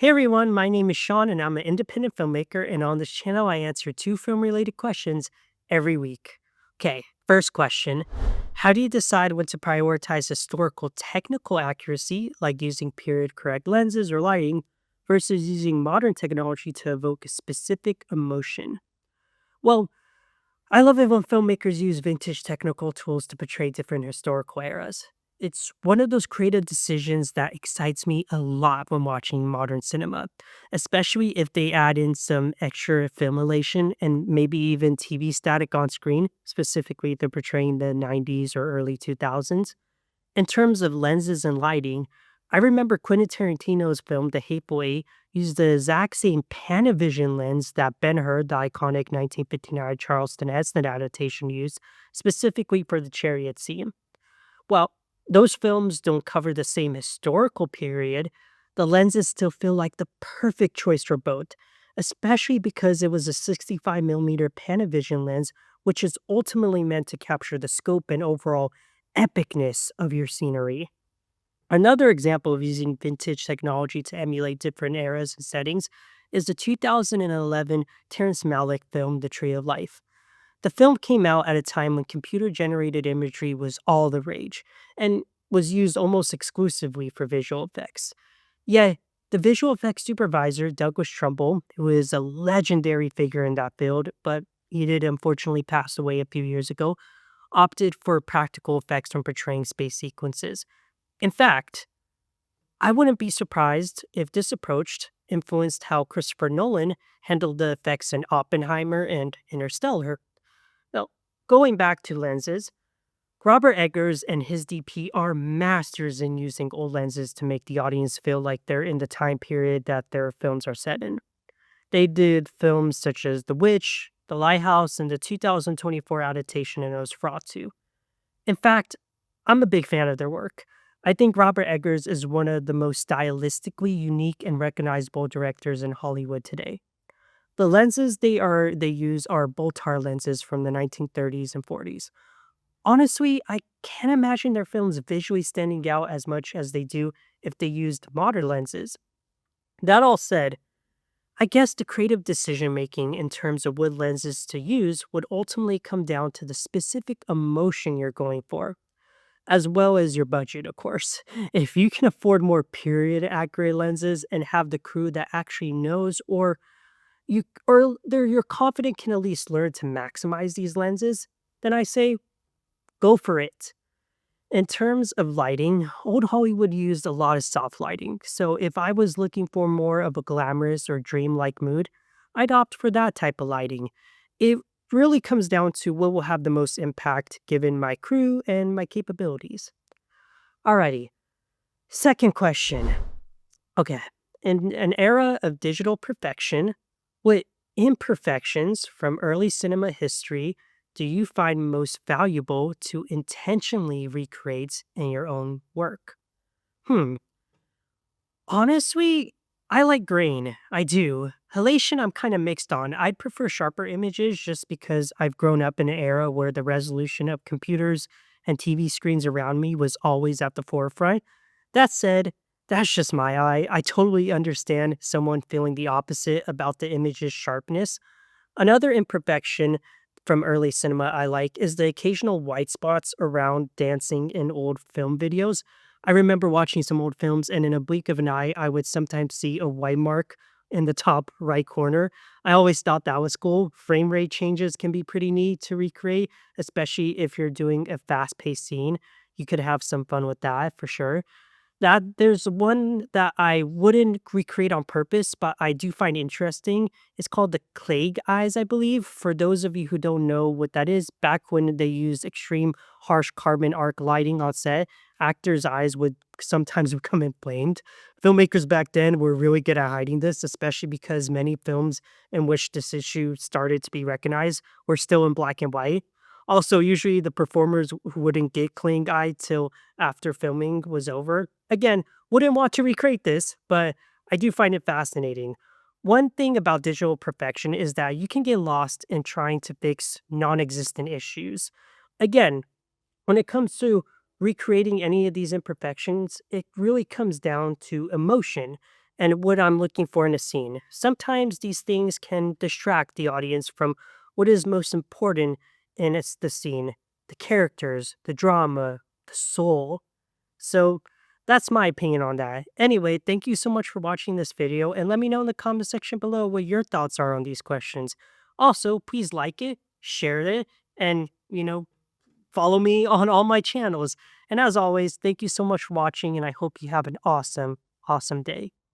Hey everyone, my name is Sean and I'm an independent filmmaker. And on this channel, I answer two film related questions every week. Okay, first question. How do you decide when to prioritize historical technical accuracy, like using period correct lenses or lighting, versus using modern technology to evoke a specific emotion? Well, I love it when filmmakers use vintage technical tools to portray different historical eras. It's one of those creative decisions that excites me a lot when watching modern cinema, especially if they add in some extra film elation and maybe even TV static on screen, specifically if they're portraying the 90s or early 2000s. In terms of lenses and lighting, I remember Quentin Tarantino's film The Hateful Eight used the exact same Panavision lens that Ben-Hur, the iconic 1959 Charleston Heston adaptation, used specifically for the chariot scene. While those films don't cover the same historical period, the lenses still feel like the perfect choice for both, especially because it was a 65 millimeter Panavision lens, which is ultimately meant to capture the scope and overall epicness of your scenery. Another example of using vintage technology to emulate different eras and settings is the 2011 Terrence Malick film, The Tree of Life. The film came out at a time when computer generated imagery was all the rage and was used almost exclusively for visual effects. Yet, the visual effects supervisor, Douglas Trumbull, who is a legendary figure in that field, but he did unfortunately pass away a few years ago, opted for practical effects when portraying space sequences. In fact, I wouldn't be surprised if this approach influenced how Christopher Nolan handled the effects in Oppenheimer and Interstellar. Now, going back to lenses, Robert Eggers and his DP are masters in using old lenses to make the audience feel like they're in the time period that their films are set in. They did films such as The Witch, The Lighthouse, and the 2024 adaptation of Nosferatu. In fact, I'm a big fan of their work. I think Robert Eggers is one of the most stylistically unique and recognizable directors in Hollywood today. The lenses they use are Baltar lenses from the 1930s and 40s. Honestly, I can't imagine their films visually standing out as much as they do if they used modern lenses. That all said, I guess the creative decision making in terms of what lenses to use would ultimately come down to the specific emotion you're going for, as well as your budget, of course. If you can afford more period accurate lenses and have the crew that actually knows you're confident can at least learn to maximize these lenses, then I say go for it. In terms of lighting, old Hollywood used a lot of soft lighting, so if I was looking for more of a glamorous or dreamlike mood, I'd opt for that type of lighting. It really comes down to what will have the most impact given my crew and my capabilities. Alrighty, second question. Okay, in an era of digital perfection, what imperfections from early cinema history do you find most valuable to intentionally recreate in your own work? Hmm. Honestly, I like grain. I do. Halation, I'm kind of mixed on. I'd prefer sharper images just because I've grown up in an era where the resolution of computers and TV screens around me was always at the forefront. That said, that's just my eye. I totally understand someone feeling the opposite about the image's sharpness. Another imperfection from early cinema I like is the occasional white spots around dancing in old film videos. I remember watching some old films, and in a blink of an eye, I would sometimes see a white mark in the top right corner. I always thought that was cool. Frame rate changes can be pretty neat to recreate, especially if you're doing a fast paced scene. You could have some fun with that for sure. That there's one that I wouldn't recreate on purpose, but I do find interesting. It's called the Klieg eyes, I believe. For those of you who don't know what that is, back when they used extreme harsh carbon arc lighting on set, actors' eyes would sometimes become inflamed. Filmmakers back then were really good at hiding this, especially because many films in which this issue started to be recognized were still in black and white. Also, usually the performers who wouldn't get clean eye till after filming was over. Again, wouldn't want to recreate this, but I do find it fascinating. One thing about digital perfection is that you can get lost in trying to fix non existent issues. Again, when it comes to recreating any of these imperfections, it really comes down to emotion. and what I'm looking for in a scene. Sometimes these things can distract the audience from what is most important in the scene, the characters, the drama, the soul. So that's my opinion on that. Anyway, thank you so much for watching this video and let me know in the comment section below what your thoughts are on these questions. Also, please like it, share it, and, follow me on all my channels. And as always, thank you so much for watching and I hope you have an awesome, awesome day.